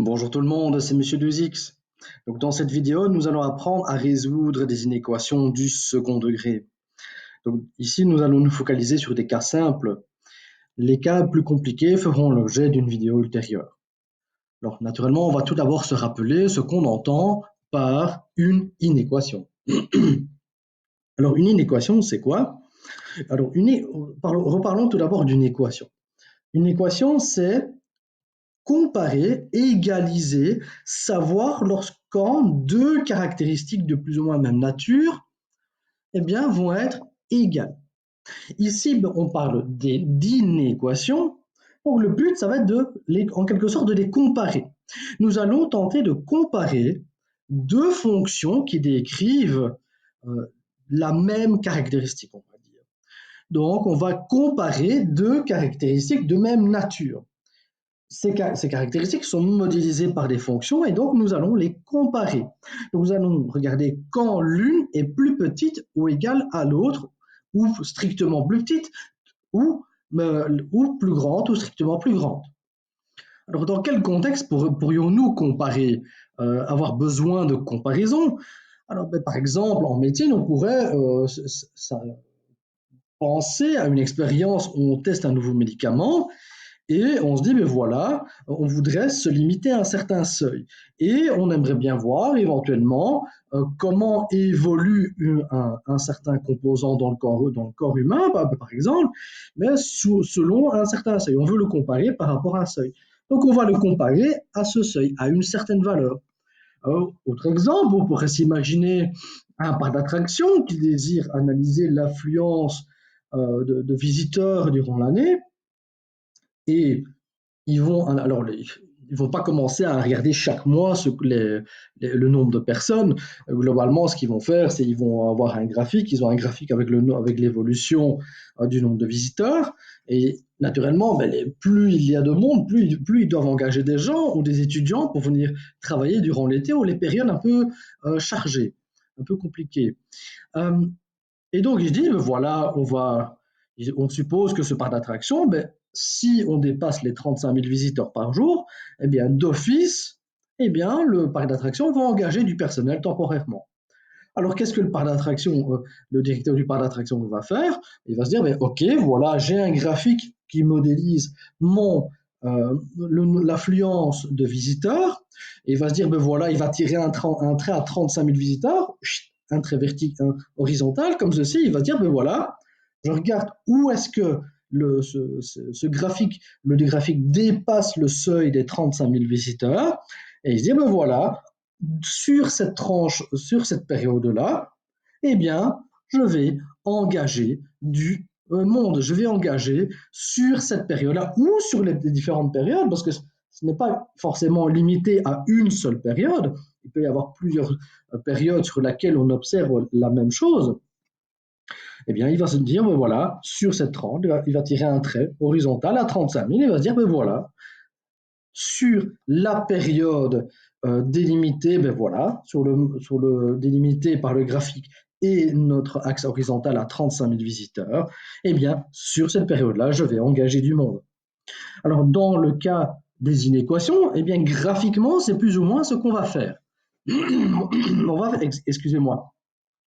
Bonjour tout le monde, c'est Monsieur 2X. Donc dans cette vidéo, nous allons apprendre à résoudre des inéquations du second degré. Donc ici, nous allons nous focaliser sur des cas simples. Les cas plus compliqués feront l'objet d'une vidéo ultérieure. Alors naturellement, on va tout d'abord se rappeler ce qu'on entend par une inéquation. Alors une inéquation, c'est quoi? Alors reparlons tout d'abord d'une équation. Une équation, c'est comparer, égaliser, savoir lorsqu'en deux caractéristiques de plus ou moins même nature, eh bien, vont être égales. Ici, on parle d'inéquations. Donc, le but, ça va être en quelque sorte de les comparer. Nous allons tenter de comparer deux fonctions qui décrivent euh, la même caractéristique, on va dire. Donc, on va comparer deux caractéristiques de même nature. Ces caractéristiques sont modélisées par des fonctions et donc nous allons les comparer. Donc nous allons regarder quand l'une est plus petite ou égale à l'autre, ou strictement plus petite, ou plus grande, ou strictement plus grande. Alors dans quel contexte pourrions-nous comparer, avoir besoin de comparaison? Alors par exemple en médecine, on pourrait penser à une expérience où on teste un nouveau médicament et on se dit, mais voilà, on voudrait se limiter à un certain seuil. Et on aimerait bien voir éventuellement comment évolue un certain composant dans le corps humain, par exemple, mais selon un certain seuil. On veut le comparer par rapport à un seuil. Donc on va le comparer à ce seuil, à une certaine valeur. Autre exemple, on pourrait s'imaginer un parc d'attractions qui désire analyser l'affluence de visiteurs durant l'année. Et ils vont pas commencer à regarder chaque mois le nombre de personnes. Globalement, ce qu'ils vont faire, c'est ils vont avoir un graphique. Ils ont un graphique avec l'évolution du nombre de visiteurs. Et naturellement, plus il y a de monde, plus ils doivent engager des gens ou des étudiants pour venir travailler durant l'été ou les périodes un peu chargées, un peu compliquées. Euh, et donc, je dis, ben voilà, on suppose que ce parc d'attractions, si on dépasse les 35 000 visiteurs par jour, eh bien, d'office, eh bien, le parc d'attractions va engager du personnel temporairement. Alors, qu'est-ce que le directeur du parc d'attractions va faire? Il va se dire, OK, voilà, j'ai un graphique qui modélise l'affluence de visiteurs. Et il va se dire, voilà, il va tirer un trait à 35 000 visiteurs, un trait vertical, horizontal, comme ceci. Il va se dire, voilà, je regarde où est-ce que ce graphique, le graphique dépasse le seuil des 35 000 visiteurs. Et il se dit, voilà, sur cette tranche, sur cette période-là, eh bien, je vais engager du monde. Je vais engager sur cette période-là ou sur les différentes périodes, parce que ce n'est pas forcément limité à une seule période. Il peut y avoir plusieurs périodes sur lesquelles on observe la même chose. Eh bien, il va se dire, voilà, sur cette tranche, il va tirer un trait horizontal à 35 000, il va se dire, voilà, sur la période délimitée, voilà, délimité par le graphique et notre axe horizontal à 35 000 visiteurs, eh bien, sur cette période-là, je vais engager du monde. Alors, dans le cas des inéquations, eh bien, graphiquement, c'est plus ou moins ce qu'on va faire. Excusez-moi,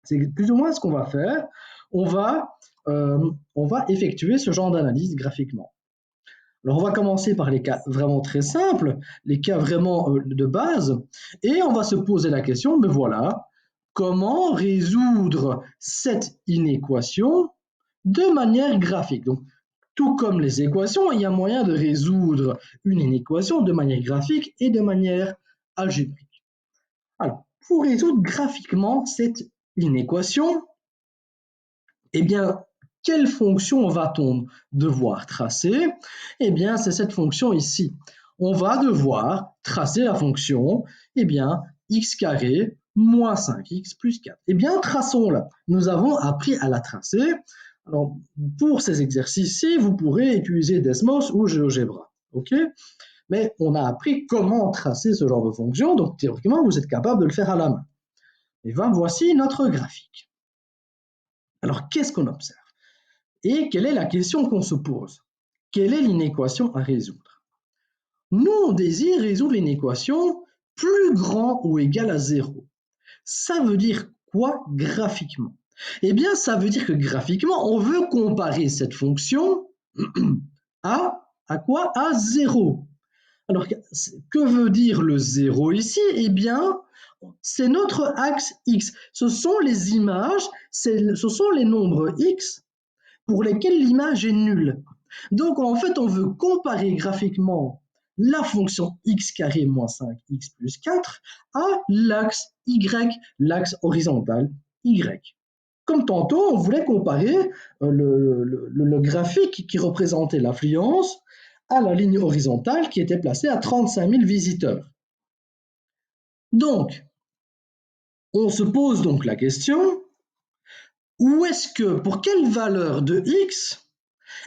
c'est plus ou moins ce qu'on va faire. On va, on va effectuer ce genre d'analyse graphiquement. Alors, on va commencer par les cas vraiment très simples, les cas vraiment de base, et on va se poser la question, mais voilà, comment résoudre cette inéquation de manière graphique? Donc, tout comme les équations, il y a moyen de résoudre une inéquation de manière graphique et de manière algébrique. Alors, pour résoudre graphiquement cette inéquation, eh bien, quelle fonction va-t-on devoir tracer? Eh bien, c'est cette fonction ici. On va devoir tracer la fonction, eh bien, x carré moins 5x plus 4. Eh bien, traçons-la. Nous avons appris à la tracer. Alors, pour ces exercices-ci, vous pourrez utiliser Desmos ou GeoGebra. OK? Mais on a appris comment tracer ce genre de fonction, donc théoriquement, vous êtes capable de le faire à la main. Et voici notre graphique. Alors, qu'est-ce qu'on observe? Et quelle est la question qu'on se pose? Quelle est l'inéquation à résoudre? nous, on désire résoudre une équation plus grand ou égal à 0. Ça veut dire quoi graphiquement? Eh bien, ça veut dire que graphiquement, on veut comparer cette fonction à quoi? À 0. Alors, que veut dire le 0 ici? Eh bien, c'est notre axe x. Ce sont les images, ce sont les nombres x pour lesquels l'image est nulle. Donc, en fait, on veut comparer graphiquement la fonction x carré moins 5x plus 4 à l'axe y, l'axe horizontal y. Comme tantôt, on voulait comparer le graphique qui représentait l'affluence à la ligne horizontale qui était placée à 35 000 visiteurs. Donc, on se pose donc la question, pour quelle valeur de x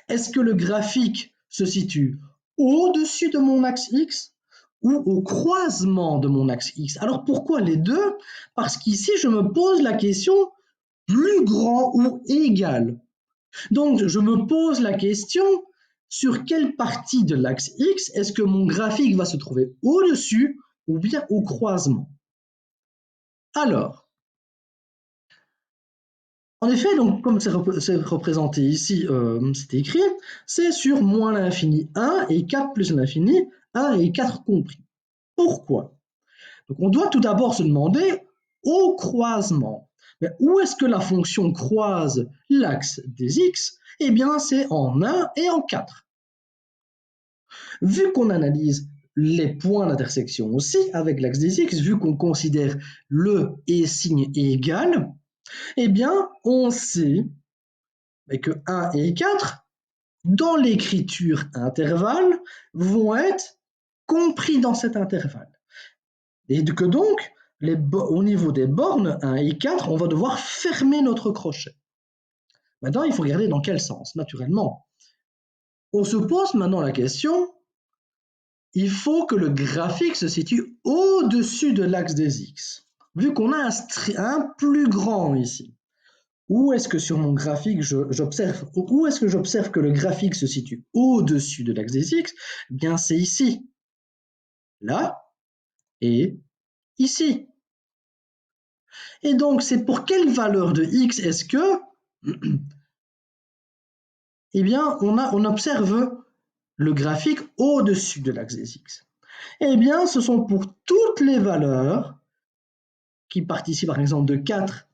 est-ce que le graphique se situe au-dessus de mon axe x ou au croisement de mon axe x? Alors pourquoi les deux? Parce qu'ici, je me pose la question plus grand ou égal. Donc, je me pose la question sur quelle partie de l'axe x est-ce que mon graphique va se trouver au-dessus ou bien au croisement? Alors, en effet, donc, comme c'est représenté ici, c'est écrit, c'est sur moins l'infini 1 et 4 plus l'infini 1 et 4 compris. Pourquoi? Donc, on doit tout d'abord se demander au croisement. Mais où est-ce que la fonction croise l'axe des x? Eh bien, c'est en 1 et en 4. Vu qu'on analyse les points d'intersection aussi avec l'axe des x, vu qu'on considère le et signe égal, eh bien, on sait que 1 et 4, dans l'écriture intervalle, vont être compris dans cet intervalle. Et que donc, au niveau des bornes 1 et 4, on va devoir fermer notre crochet. Maintenant, il faut regarder dans quel sens, naturellement. On se pose maintenant la question, il faut que le graphique se situe au-dessus de l'axe des x. Vu qu'on a un plus grand ici, où est-ce que sur mon graphique j'observe que le graphique se situe au-dessus de l'axe des x? Eh bien, c'est ici, là et ici. Et donc, c'est pour quelle valeur de x est-ce que, eh bien, on observe le graphique au-dessus de l'axe des x? Eh bien, ce sont pour toutes les valeurs qui partent par exemple, de 4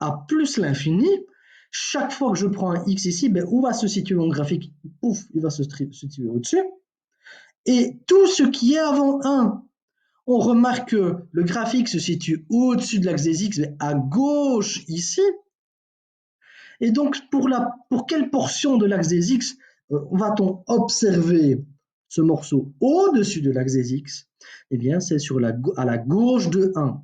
à plus l'infini. Chaque fois que je prends un x ici, ben, où va se situer mon graphique? Pouf, il va se situer au-dessus. Et tout ce qui est avant 1, on remarque que le graphique se situe au-dessus de l'axe des x, mais à gauche ici. Et donc, pour quelle portion de l'axe des x va-t-on observer ce morceau au-dessus de l'axe des x? Eh bien, c'est à la gauche de 1.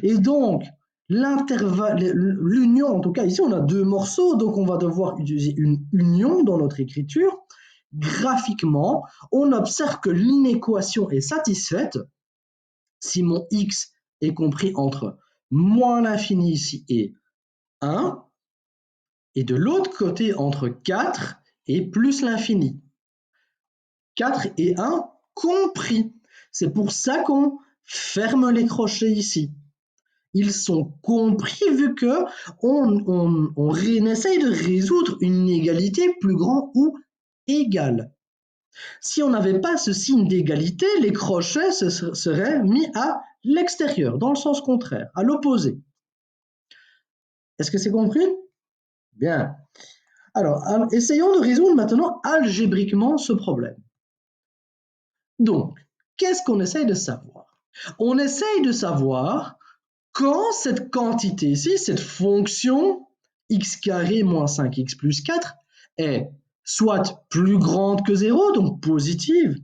Et donc, l'union, en tout cas, ici, on a deux morceaux, donc on va devoir utiliser une union dans notre écriture. Graphiquement, on observe que l'inéquation est satisfaite si mon x est compris entre moins l'infini ici et 1, et de l'autre côté entre 4 et plus l'infini. 4 et 1 compris. C'est pour ça qu'on ferme les crochets ici. Ils sont compris vu que on essaye de résoudre une inégalité plus grande ou égale. Si on n'avait pas ce signe d'égalité, les crochets seraient mis à l'extérieur, dans le sens contraire, à l'opposé. Est-ce que c'est compris? Bien. Alors, essayons de résoudre maintenant algébriquement ce problème. Donc, qu'est-ce qu'on essaye de savoir? On essaye de savoir quand cette quantité ici, cette fonction x carré moins 5x plus 4 est soit plus grande que 0, donc positive,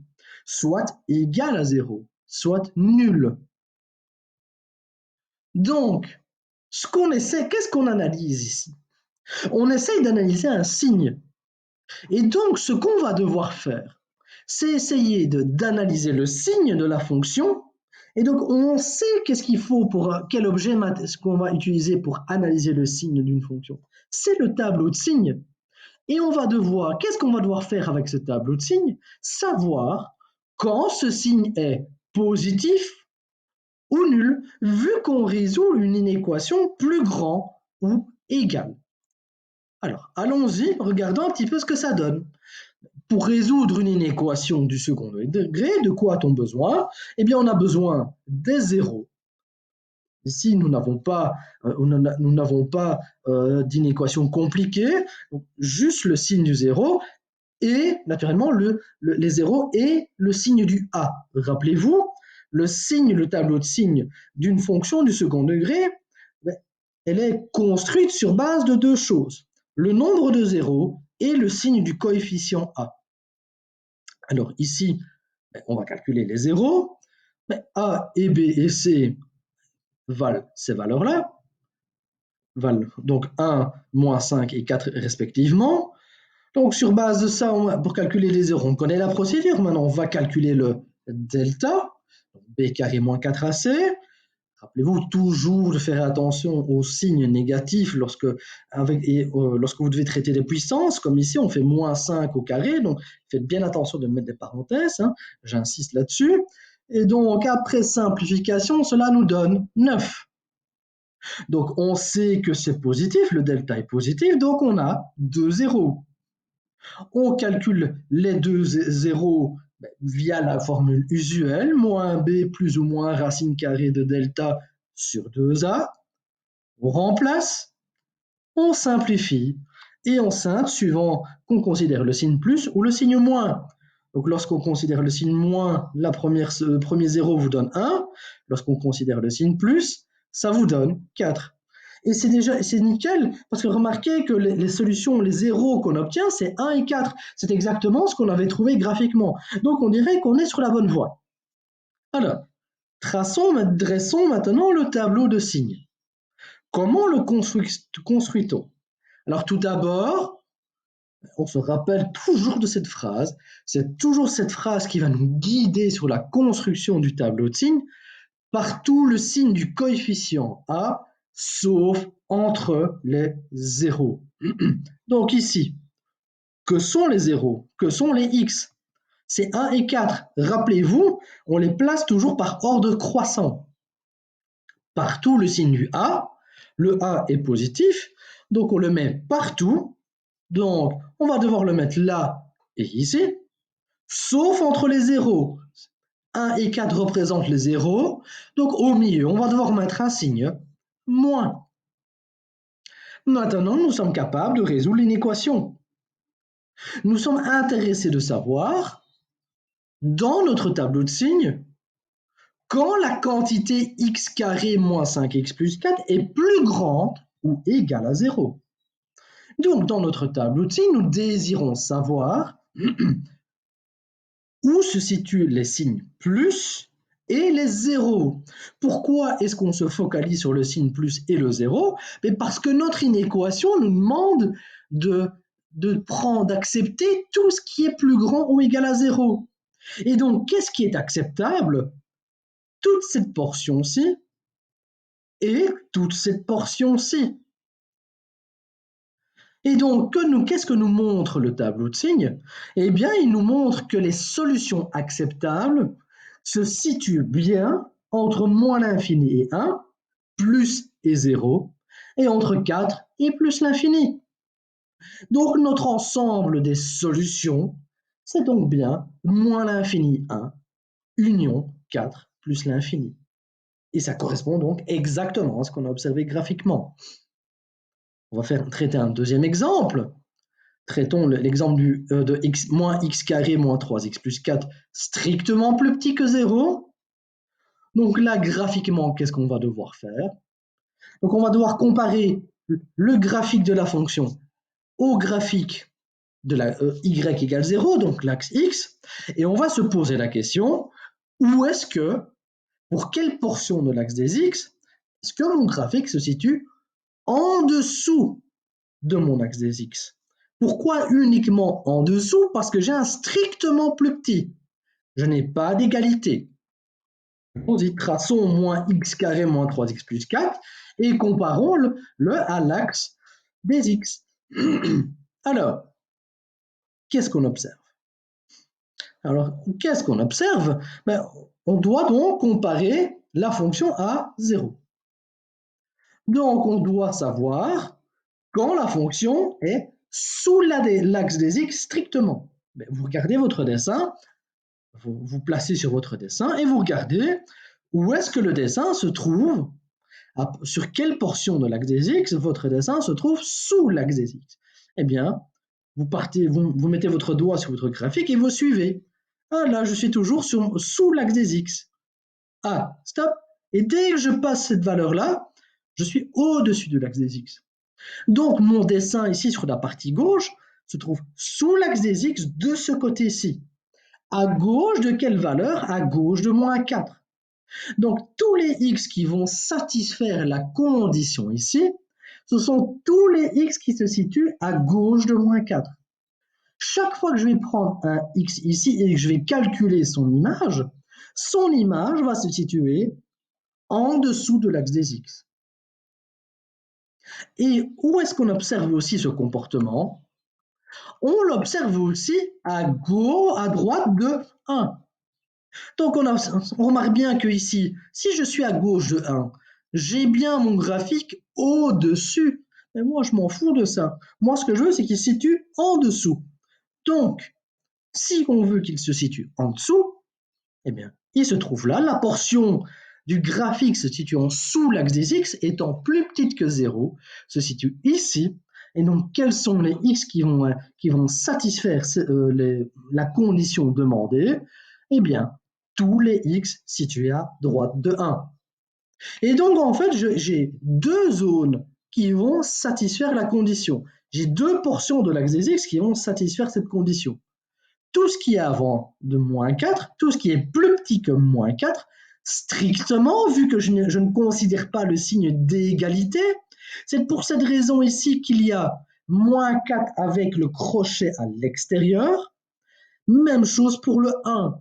soit égale à 0, soit nulle. Donc, qu'est-ce qu'on analyse ici? On essaye d'analyser un signe. Et donc, ce qu'on va devoir faire, c'est essayer d'analyser le signe de la fonction. Et donc, on sait qu'est-ce qu'il faut quel objet ce qu'on va utiliser pour analyser le signe d'une fonction. C'est le tableau de signes. Et qu'est-ce qu'on va devoir faire avec ce tableau de signes? Savoir quand ce signe est positif ou nul, vu qu'on résout une inéquation plus grand ou égale. Alors, allons-y, regardons un petit peu ce que ça donne. Pour résoudre une inéquation du second degré, de quoi a-t-on besoin? Eh bien, on a besoin des zéros. Ici, nous n'avons pas, d'inéquation compliquée, donc juste le signe du zéro et naturellement les zéros et le signe du A. Rappelez-vous, le tableau de signes d'une fonction du second degré, elle est construite sur base de deux choses, le nombre de zéros et le signe du coefficient A. Alors ici, on va calculer les zéros. A et B et C valent ces valeurs-là, valent donc 1, moins 5 et 4 respectivement. Donc sur base de ça, pour calculer les zéros, on connaît la procédure. Maintenant, on va calculer le delta, B carré moins 4AC. Rappelez-vous toujours de faire attention aux signes négatifs lorsque vous devez traiter des puissances, comme ici on fait moins 5 au carré, donc faites bien attention de mettre des parenthèses, hein, j'insiste là-dessus. Et donc après simplification, cela nous donne 9. Donc on sait que c'est positif, le delta est positif, donc on a 2 zéros. On calcule les deux zéros via la formule usuelle, moins b plus ou moins racine carrée de delta sur 2a. On remplace, on simplifie et on scinde suivant qu'on considère le signe plus ou le signe moins. Donc lorsqu'on considère le signe moins, le premier zéro vous donne 1. Lorsqu'on considère le signe plus, ça vous donne 4. Et c'est nickel, parce que remarquez que les solutions, les zéros qu'on obtient, c'est 1 et 4. C'est exactement ce qu'on avait trouvé graphiquement. Donc on dirait qu'on est sur la bonne voie. Alors, dressons maintenant le tableau de signes. Comment le construit-on? Alors tout d'abord, on se rappelle toujours de cette phrase. C'est toujours cette phrase qui va nous guider sur la construction du tableau de signes. Partout le signe du coefficient A, sauf entre les zéros. Donc ici, que sont les zéros? Que sont les x? C'est 1 et 4. Rappelez-vous, on les place toujours par ordre croissant. Partout le signe du A, le A est positif, donc on le met partout. Donc on va devoir le mettre là et ici, sauf entre les zéros. 1 et 4 représentent les zéros, donc au milieu, on va devoir mettre un signe moins. Maintenant, nous sommes capables de résoudre l'inéquation. Nous sommes intéressés de savoir, dans notre tableau de signes, quand la quantité x carré moins 5x plus 4 est plus grande ou égale à 0. Donc, dans notre tableau de signes, nous désirons savoir où se situent les signes plus et les zéros. Pourquoi est-ce qu'on se focalise sur le signe plus et le zéro? Parce que notre inéquation nous demande d'accepter tout ce qui est plus grand ou égal à 0. Et donc, qu'est-ce qui est acceptable? Toute cette portion-ci et toute cette portion-ci. Et donc, qu'est-ce que nous montre le tableau de signes? Eh bien, il nous montre que les solutions acceptables se situent bien entre moins l'infini et 1, plus et 0, et entre 4 et plus l'infini. Donc, notre ensemble des solutions, c'est donc bien moins l'infini 1, union 4 plus l'infini. Et ça correspond donc exactement à ce qu'on a observé graphiquement. On va traiter un deuxième exemple. Traitons l'exemple de moins x carré moins 3x plus 4 strictement plus petit que 0. Donc là, graphiquement, qu'est-ce qu'on va devoir faire? Donc on va devoir comparer le graphique de la fonction au graphique de la y égale 0, donc l'axe x, et on va se poser la question, où est-ce que, pour quelle portion de l'axe des x, est-ce que mon graphique se situe en dessous de mon axe des x? Pourquoi uniquement en dessous? Parce que j'ai un strictement plus petit. Je n'ai pas d'égalité. On dit traçons moins x carré moins 3x plus 4 et comparons-le à l'axe des x. Alors, qu'est-ce qu'on observe? Alors, qu'est-ce qu'on observe? Ben, on doit donc comparer la fonction à 0. Donc, on doit savoir quand la fonction est sous l'axe des x strictement. Ben, vous regardez votre dessin, vous placez sur votre dessin et vous regardez où est-ce que le dessin se trouve, sur quelle portion de l'axe des x votre dessin se trouve sous l'axe des x. Eh bien, vous mettez votre doigt sur votre graphique et vous suivez. Ah là, je suis toujours sous l'axe des x. Ah, stop. Et dès que je passe cette valeur-là, je suis au-dessus de l'axe des x. Donc, mon dessin ici sur la partie gauche se trouve sous l'axe des x de ce côté-ci. À gauche de quelle valeur? À gauche de moins 4. Donc, tous les x qui vont satisfaire la condition ici, ce sont tous les x qui se situent à gauche de moins 4. Chaque fois que je vais prendre un x ici et que je vais calculer son image va se situer en dessous de l'axe des x. Et où est-ce qu'on observe aussi ce comportement? On l'observe aussi à droite de 1. Donc on remarque bien que ici, si je suis à gauche de 1, j'ai bien mon graphique au-dessus. Mais moi, je m'en fous de ça. Moi, ce que je veux, c'est qu'il se situe en dessous. Donc, si on veut qu'il se situe en dessous, eh bien, il se trouve là, la portion du graphique se situant sous l'axe des x étant plus petite que 0, se situe ici. Et donc, quels sont les x qui vont satisfaire la condition demandée? Eh bien, tous les x situés à droite de 1. Et donc, en fait, j'ai deux zones qui vont satisfaire la condition. J'ai deux portions de l'axe des x qui vont satisfaire cette condition. Tout ce qui est avant de moins 4, tout ce qui est plus petit que moins 4, strictement, vu que je ne considère pas le signe d'égalité, c'est pour cette raison ici qu'il y a moins 4 avec le crochet à l'extérieur. Même chose pour le 1.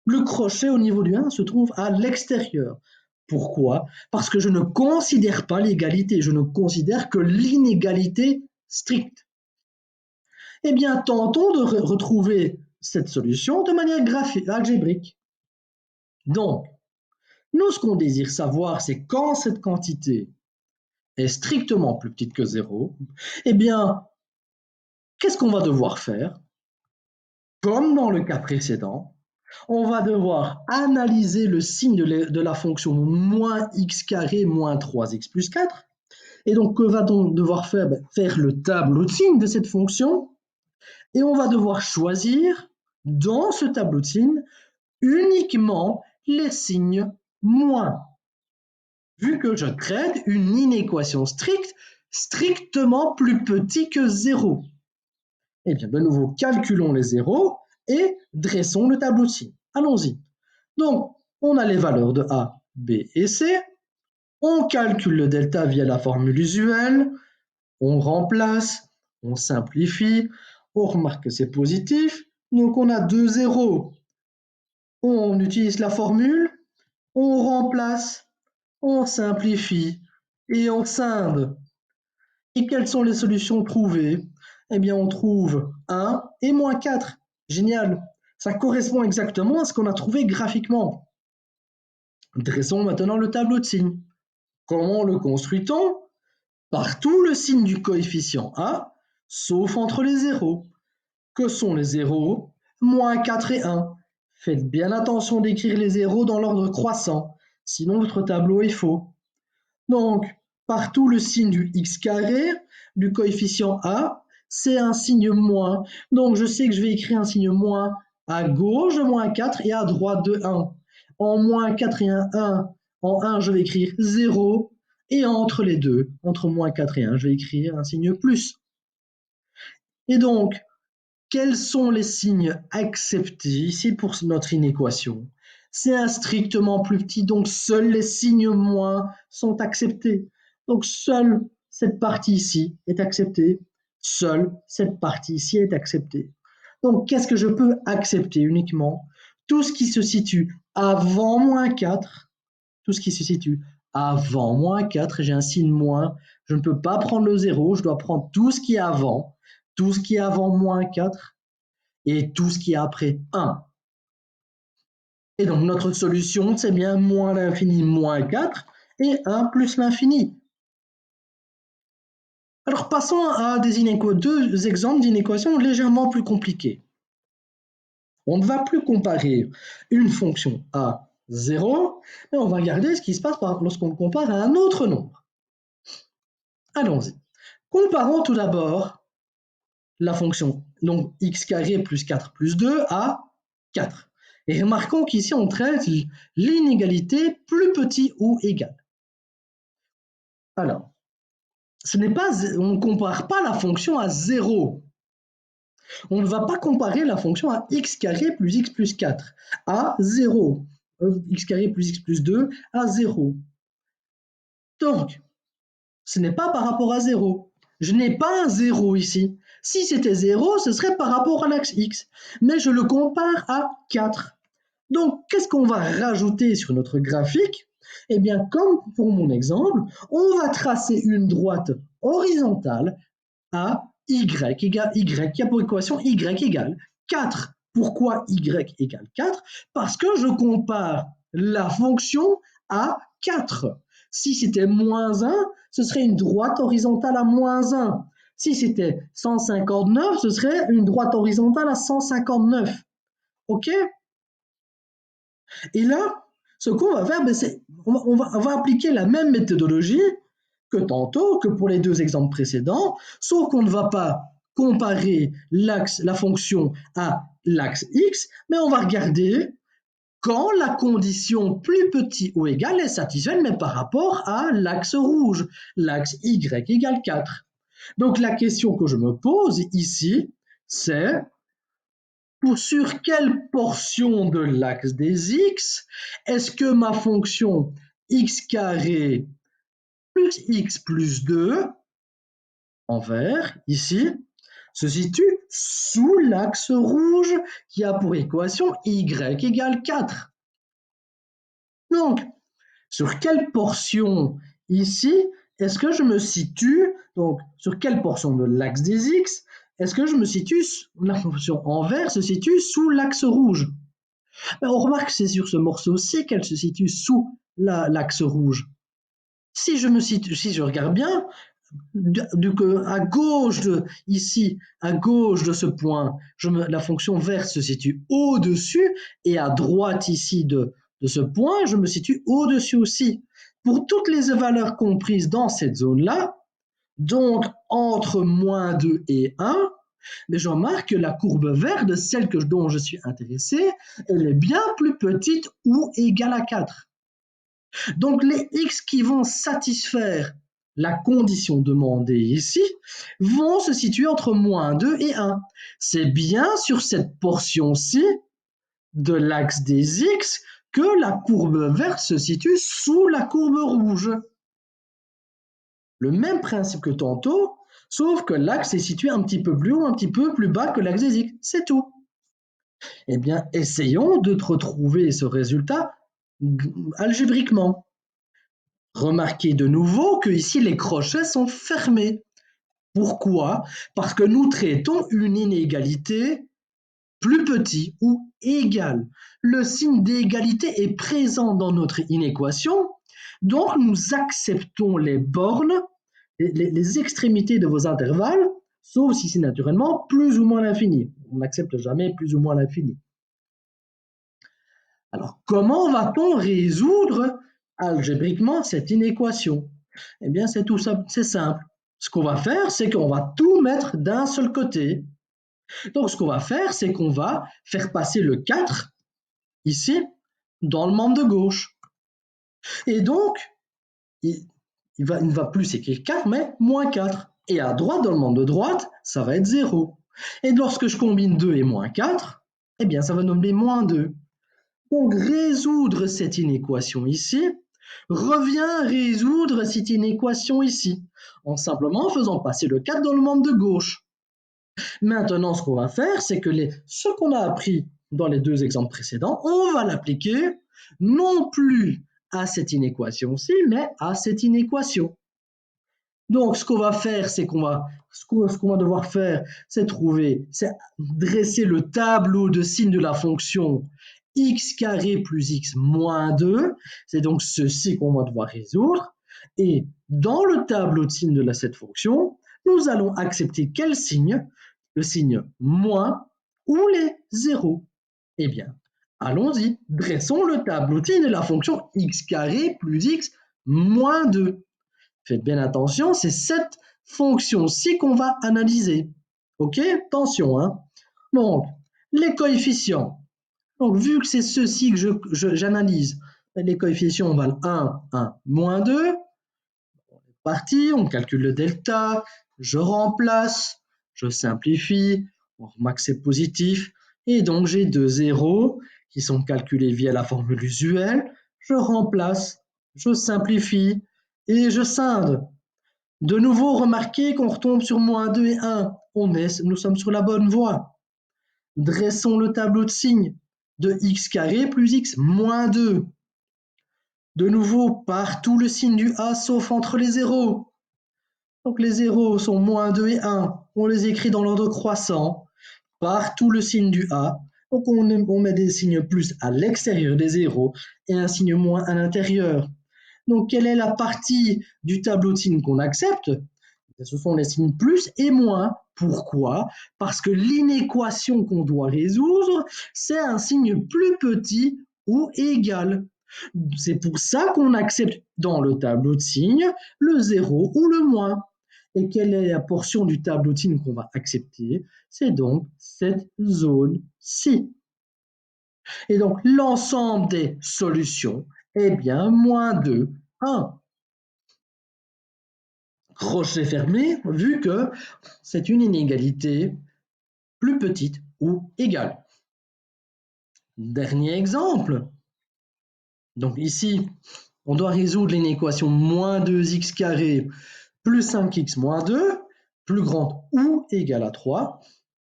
Le crochet au niveau du 1 se trouve à l'extérieur. Pourquoi? Parce que je ne considère pas l'égalité, je ne considère que l'inégalité stricte. Eh bien, tentons de retrouver cette solution de manière algébrique. Donc, nous, ce qu'on désire savoir, c'est quand cette quantité est strictement plus petite que 0, eh bien, qu'est-ce qu'on va devoir faire? Comme dans le cas précédent, on va devoir analyser le signe de la fonction moins x carré moins 3x plus 4. Et donc, que va-t-on devoir faire? Faire le tableau de signes de cette fonction. Et on va devoir choisir dans ce tableau de signes uniquement les signes moins. Vu que je traite une inéquation stricte, strictement plus petit que 0. Eh bien, de nouveau, calculons les zéros et dressons le tableau de signes. Allons-y. Donc, on a les valeurs de A, B et C. On calcule le delta via la formule usuelle. On remplace, on simplifie. On remarque que c'est positif. Donc, on a deux zéros. On utilise la formule. On remplace, on simplifie et on scinde. Et quelles sont les solutions trouvées? Eh bien, on trouve 1 et moins 4. Génial. Ça correspond exactement à ce qu'on a trouvé graphiquement. Dressons maintenant le tableau de signes. Comment le construit-on? Par tout le signe du coefficient A, sauf entre les zéros. Que sont les zéros? Moins 4 et 1. Faites bien attention d'écrire les zéros dans l'ordre croissant, sinon votre tableau est faux. Donc, partout le signe du x carré, du coefficient A, c'est un signe moins. Donc, je sais que je vais écrire un signe moins à gauche de moins 4 et à droite de 1. En moins 4 et 1, en 1, je vais écrire 0. Et entre les deux, entre moins 4 et 1, je vais écrire un signe plus. Et donc, quels sont les signes acceptés ici pour notre inéquation? C'est un strictement plus petit, donc seuls les signes moins sont acceptés. Donc seule cette partie ici est acceptée, seule cette partie ici est acceptée. Donc qu'est-ce que je peux accepter uniquement? Tout ce qui se situe avant moins 4, tout ce qui se situe avant moins 4, j'ai un signe moins, je ne peux pas prendre le 0, je dois prendre tout ce qui est avant moins 4, et tout ce qui est après 1. Et donc, notre solution, c'est bien moins l'infini moins 4 et 1 plus l'infini. Alors, passons à deux exemples d'inéquations légèrement plus compliquées. On ne va plus comparer une fonction à 0, mais on va regarder ce qui se passe lorsqu'on le compare à un autre nombre. Allons-y. Comparons tout d'abord la fonction donc x carré plus 4 plus 2 à 4. Et remarquons qu'ici, on traite l'inégalité plus petit ou égal. Alors, on ne compare pas la fonction à 0. On ne va pas comparer la fonction à x carré plus x plus 4 à 0. X carré plus x plus 2 à 0. Donc, ce n'est pas par rapport à 0. Je n'ai pas un 0 ici. Si c'était 0, ce serait par rapport à l'axe x. Mais je le compare à 4. Donc, qu'est-ce qu'on va rajouter sur notre graphique? Eh bien, comme pour mon exemple, on va tracer une droite horizontale à y qui a pour équation y égale 4. Pourquoi y égale 4? Parce que je compare la fonction à 4. Si c'était moins 1, ce serait une droite horizontale à moins 1. Si c'était 159, ce serait une droite horizontale à 159. OK? Et là, ce qu'on va faire, c'est on va appliquer la même méthodologie que tantôt, que pour les deux exemples précédents, sauf qu'on ne va pas comparer la fonction à l'axe x, mais on va regarder quand la condition plus petit ou égal est satisfaite, mais par rapport à l'axe rouge, l'axe y égale 4. Donc la question que je me pose ici, c'est sur quelle portion de l'axe des x est-ce que ma fonction x carré plus x plus 2 en vert, ici, se situe sous l'axe rouge qui a pour équation y égale 4. Donc, sur quelle portion ici est-ce que je me situe, donc sur quelle portion de l'axe des x est-ce que je me situe, la fonction en vert se situe sous l'axe rouge? On remarque que c'est sur ce morceau-ci qu'elle se situe sous l'axe rouge. Si je regarde bien, à gauche ici, à gauche de ce point, la fonction verte se situe au-dessus, et à droite ici de ce point, je me situe au-dessus aussi. Pour toutes les valeurs comprises dans cette zone-là, donc entre moins 2 et 1, mais je remarque que la courbe verte, celle dont je suis intéressé, elle est bien plus petite ou égale à 4. Donc les x qui vont satisfaire la condition demandée ici vont se situer entre moins 2 et 1. C'est bien sur cette portion-ci de l'axe des x que la courbe verte se situe sous la courbe rouge. Le même principe que tantôt, sauf que l'axe est situé un petit peu plus haut, un petit peu plus bas que l'axe des x. C'est tout. Eh bien, essayons de retrouver ce résultat algébriquement. Remarquez de nouveau que ici les crochets sont fermés. Pourquoi? Parce que nous traitons une inégalité plus petite ou égale. Le signe d'égalité est présent dans notre inéquation, donc nous acceptons les bornes, les extrémités de vos intervalles, sauf si c'est naturellement plus ou moins l'infini. On n'accepte jamais plus ou moins l'infini. Alors, comment va-t-on résoudre algébriquement cette inéquation? Eh bien, c'est simple. Ce qu'on va faire, c'est qu'on va tout mettre d'un seul côté. Donc, ce qu'on va faire, c'est qu'on va faire passer le 4, ici, dans le membre de gauche. Et donc, il ne va plus écrire 4, mais moins 4. Et à droite, dans le membre de droite, ça va être 0. Et lorsque je combine 2 et moins 4, eh bien, ça va donner moins 2. Donc, résoudre cette inéquation ici revient à résoudre cette inéquation ici, en simplement faisant passer le 4 dans le membre de gauche. Maintenant, ce qu'on va faire, c'est que ce qu'on a appris dans les deux exemples précédents, on va l'appliquer non plus à cette inéquation-ci, mais à cette inéquation. Donc, ce qu'on va faire, c'est ce qu'on va devoir faire, c'est dresser le tableau de signes de la fonction x carré plus x moins 2. C'est donc ceci qu'on va devoir résoudre. Et dans le tableau de signes de cette fonction, nous allons accepter quel signe? Le signe moins ou les zéros. Eh bien, allons-y. Dressons le tableau de signes de la fonction x carré plus x moins 2. Faites bien attention, c'est cette fonction-ci qu'on va analyser. Ok? Attention, hein? Donc, les coefficients. Donc, vu que c'est ceci que j'analyse, les coefficients valent 1, 1, moins 2. On est parti, on calcule le delta, je remplace, je simplifie, on remarque que c'est positif, et donc j'ai deux zéros qui sont calculés via la formule usuelle, je remplace, je simplifie, et je scinde. De nouveau, remarquez qu'on retombe sur moins 2 et 1. Nous sommes sur la bonne voie. Dressons le tableau de signes de x carré plus x moins 2. De nouveau, partout le signe du A sauf entre les zéros. Donc les zéros sont moins 2 et 1. On les écrit dans l'ordre croissant. Partout le signe du A. Donc on met des signes plus à l'extérieur des zéros et un signe moins à l'intérieur. Donc quelle est la partie du tableau de signes qu'on accepte? Ce sont les signes plus et moins. Pourquoi? Parce que l'inéquation qu'on doit résoudre, c'est un signe plus petit ou égal. C'est pour ça qu'on accepte dans le tableau de signes le 0 ou le moins. Et quelle est la portion du tableau de signes qu'on va accepter? C'est donc cette zone-ci. Et donc l'ensemble des solutions est bien moins 2, 1. Crochet fermé, vu que c'est une inégalité plus petite ou égale. Dernier exemple. Donc ici, on doit résoudre l'inéquation moins 2x carré plus 5x moins 2, plus grande ou égale à 3.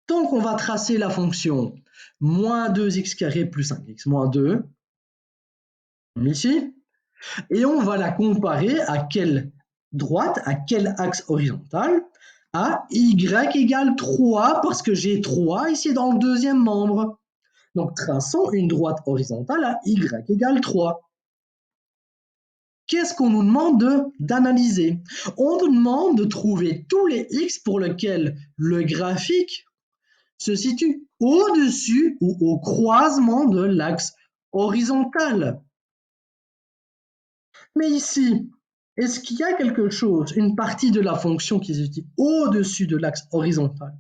Donc on va tracer la fonction moins 2x carré plus 5x moins 2, comme ici, et on va la comparer à quelle droite, à quel axe horizontal? À y égale 3, parce que j'ai 3 ici dans le deuxième membre. Donc traçons une droite horizontale à y égale 3. Qu'est-ce qu'on nous demande d'analyser? On nous demande de trouver tous les x pour lesquels le graphique se situe au-dessus ou au croisement de l'axe horizontal. Mais ici, est-ce qu'il y a quelque chose, une partie de la fonction qui se situe au-dessus de l'axe horizontal?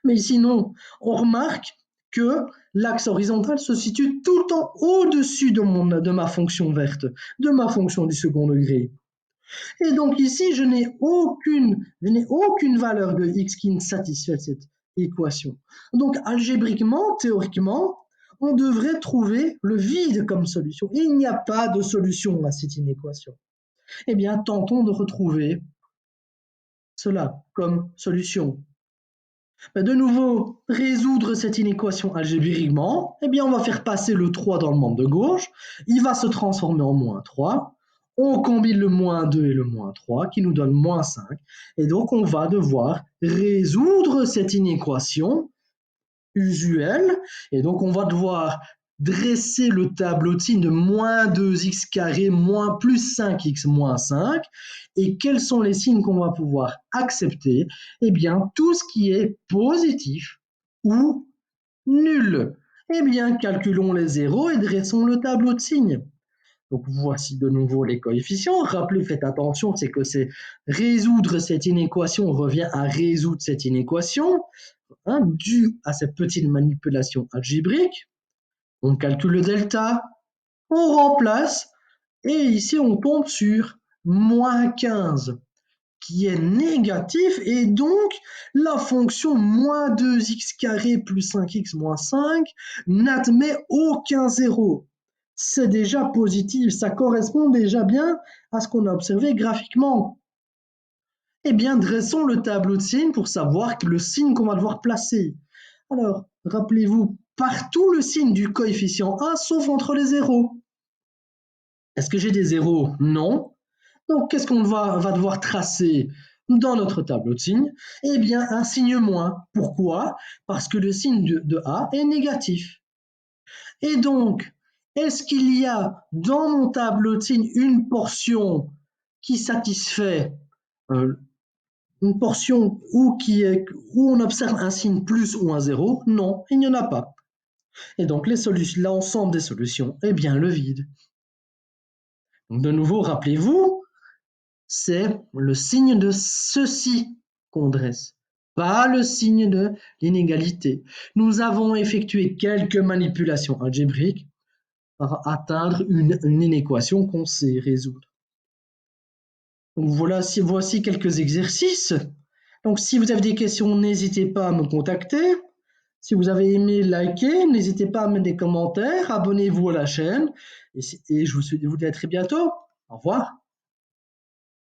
Mais ici, non. On remarque que l'axe horizontal se situe tout le temps au-dessus de ma fonction verte, de ma fonction du second degré. Et donc ici, je n'ai aucune valeur de x qui ne satisfait cette équation. Donc algébriquement, théoriquement, on devrait trouver le vide comme solution. Il n'y a pas de solution à cette inéquation. Eh bien, tentons de retrouver cela comme solution. De nouveau, résoudre cette inéquation algébriquement, eh bien, on va faire passer le 3 dans le membre de gauche, il va se transformer en moins 3, on combine le moins 2 et le moins 3 qui nous donne moins 5, et donc on va devoir résoudre cette inéquation usuelle, et donc on va devoir dresser le tableau de signes de moins 2x carré moins plus 5x moins 5. Et quels sont les signes qu'on va pouvoir accepter? Eh bien, tout ce qui est positif ou nul. Eh bien, calculons les zéros et dressons le tableau de signes. Donc, voici de nouveau les coefficients. Rappelez, faites attention, c'est que c'est résoudre cette inéquation revient à résoudre cette inéquation, due à cette petite manipulation algébrique. On calcule le delta, on remplace, et ici on tombe sur moins 15, qui est négatif, et donc la fonction moins 2x carré plus 5x moins 5 n'admet aucun zéro. C'est déjà positif, ça correspond déjà bien à ce qu'on a observé graphiquement. Eh bien, dressons le tableau de signes pour savoir le signe qu'on va devoir placer. Alors, rappelez-vous, partout le signe du coefficient 1 sauf entre les zéros. Est-ce que j'ai des zéros? Non. Donc, qu'est-ce qu'on va devoir tracer dans notre tableau de signes? Eh bien, un signe moins. Pourquoi? Parce que le signe de A est négatif. Et donc, est-ce qu'il y a dans mon tableau de signes une portion qui satisfait une portion où on observe un signe plus ou un zéro? Non, il n'y en a pas. Et donc l'ensemble des solutions est bien le vide. Donc, de nouveau, rappelez-vous, c'est le signe de ceci qu'on dresse, pas le signe de l'inégalité. Nous avons effectué quelques manipulations algébriques pour atteindre une inéquation qu'on sait résoudre. Donc voici quelques exercices. Donc si vous avez des questions, n'hésitez pas à me contacter. Si vous avez aimé, likez, n'hésitez pas à mettre des commentaires, abonnez-vous à la chaîne et je vous dis à très bientôt. Au revoir.